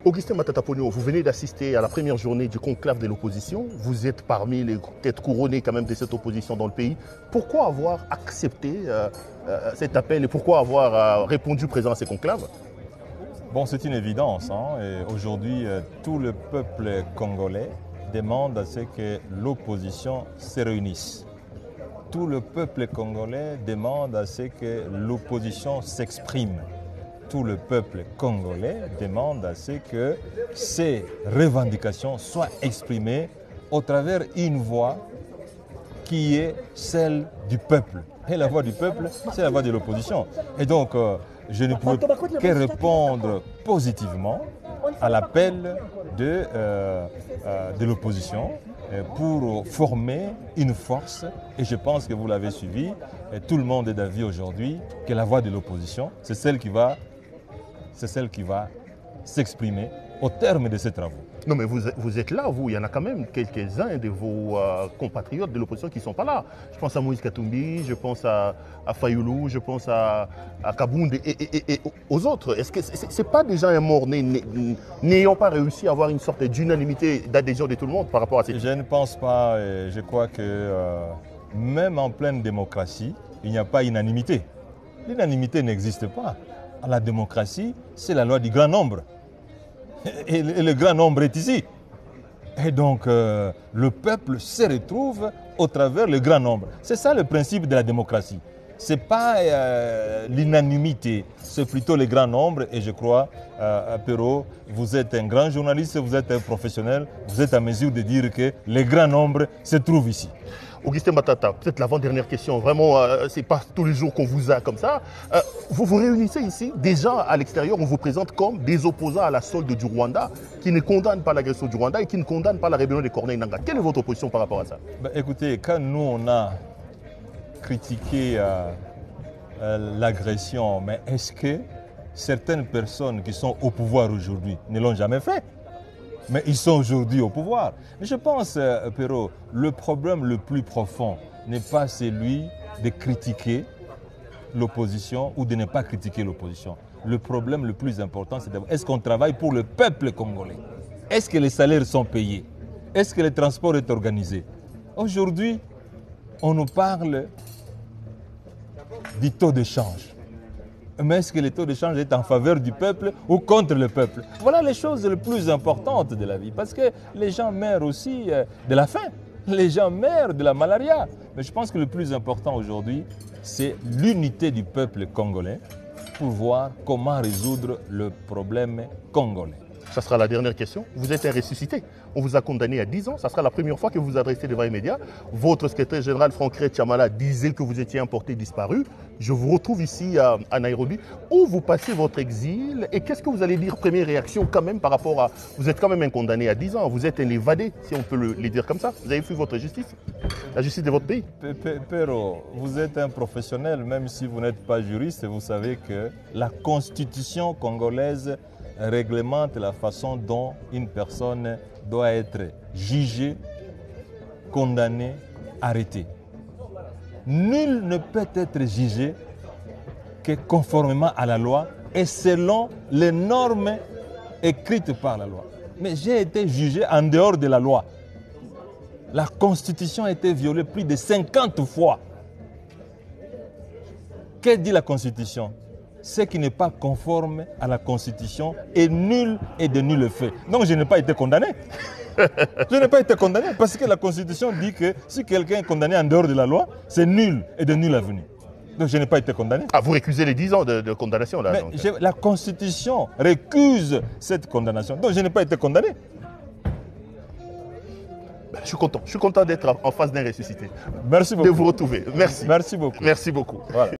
Augustin Matata Ponyo, vous venez d'assister à la première journée du conclave de l'opposition. Vous êtes parmi les têtes couronnées quand même de cette opposition dans le pays. Pourquoi avoir accepté cet appel et pourquoi avoir répondu présent à ces conclaves? Bon, c'est une évidence. Aujourd'hui, tout le peuple congolais demande à ce que l'opposition se réunisse. Tout le peuple congolais demande à ce que l'opposition s'exprime. Tout le peuple congolais demande à ce que ces revendications soient exprimées au travers une voix qui est celle du peuple. Et la voix du peuple, c'est la voix de l'opposition. Et donc, je ne peux que répondre positivement à l'appel de l'opposition pour former une force. Et je pense que vous l'avez suivi, et tout le monde est d'avis aujourd'hui que la voix de l'opposition, c'est celle qui va s'exprimer au terme de ces travaux. Non mais vous êtes là, vous, il y en a quand même quelques-uns de vos compatriotes de l'opposition qui ne sont pas là. Je pense à Moïse Katumbi, je pense à Fayoulou, je pense à Kabound et aux autres. Est-ce que ce n'est pas déjà un mort n'ayant pas réussi à avoir une sorte d'unanimité, d'adhésion de tout le monde par rapport à ces... Je ne pense pas, je crois que même en pleine démocratie, il n'y a pas unanimité. L'unanimité n'existe pas. La démocratie, c'est la loi du grand nombre. Et le grand nombre est ici. Et donc, le peuple se retrouve au travers du grand nombre. C'est ça le principe de la démocratie. Ce n'est pas l'unanimité, c'est plutôt le grand nombre. Et je crois, Perrault, vous êtes un grand journaliste, vous êtes un professionnel, vous êtes à mesure de dire que le grand nombre se trouve ici. Augustin Matata, peut-être l'avant-dernière question, vraiment, ce n'est pas tous les jours qu'on vous a comme ça. Vous vous réunissez ici, déjà à l'extérieur, on vous présente comme des opposants à la solde du Rwanda, qui ne condamnent pas l'agression du Rwanda et qui ne condamnent pas la rébellion des Corneilles Nangaa. Quelle est votre position par rapport à ça? Écoutez, quand nous on a critiqué l'agression, mais est-ce que certaines personnes qui sont au pouvoir aujourd'hui ne l'ont jamais fait? Mais ils sont aujourd'hui au pouvoir. Mais je pense, Perrault, le problème le plus profond n'est pas celui de critiquer l'opposition ou de ne pas critiquer l'opposition. Le problème le plus important, c'est d'abord, est-ce qu'on travaille pour le peuple congolais? Est-ce que les salaires sont payés? Est-ce que le transport est organisé? Aujourd'hui, on nous parle du taux de change. Mais est-ce que le taux de change est en faveur du peuple ou contre le peuple? Voilà les choses les plus importantes de la vie. Parce que les gens meurent aussi de la faim. Les gens meurent de la malaria. Mais je pense que le plus important aujourd'hui, c'est l'unité du peuple congolais pour voir comment résoudre le problème congolais. Ça sera la dernière question. Vous êtes un ressuscité. On vous a condamné à 10 ans. Ça sera la première fois que vous vous adressez devant les médias. Votre secrétaire général, Franck Tchamala, disait que vous étiez importé, disparu. Je vous retrouve ici à Nairobi. Où vous passez votre exil et qu'est-ce que vous allez dire? Première réaction quand même par rapport à... Vous êtes quand même un condamné à 10 ans. Vous êtes un évadé, si on peut le dire comme ça. Vous avez fui votre justice, la justice de votre pays. Perrault, vous êtes un professionnel, même si vous n'êtes pas juriste. Vous savez que la constitution congolaise réglemente la façon dont une personne doit être jugée, condamnée, arrêtée. Nul ne peut être jugé que conformément à la loi et selon les normes écrites par la loi. Mais j'ai été jugé en dehors de la loi. La Constitution a été violée plus de 50 fois. Que dit la Constitution? Ce qui n'est pas conforme à la Constitution est nul et de nul fait. Donc je n'ai pas été condamné. Je n'ai pas été condamné parce que la Constitution dit que si quelqu'un est condamné en dehors de la loi, c'est nul et de nul avenir. Donc je n'ai pas été condamné. Ah, vous récusez les 10 ans de condamnation là? Mais la Constitution récuse cette condamnation. Donc je n'ai pas été condamné. Je suis content d'être en face d'un ressuscité. Merci beaucoup. De vous retrouver. Merci. Merci beaucoup. Merci beaucoup. Voilà.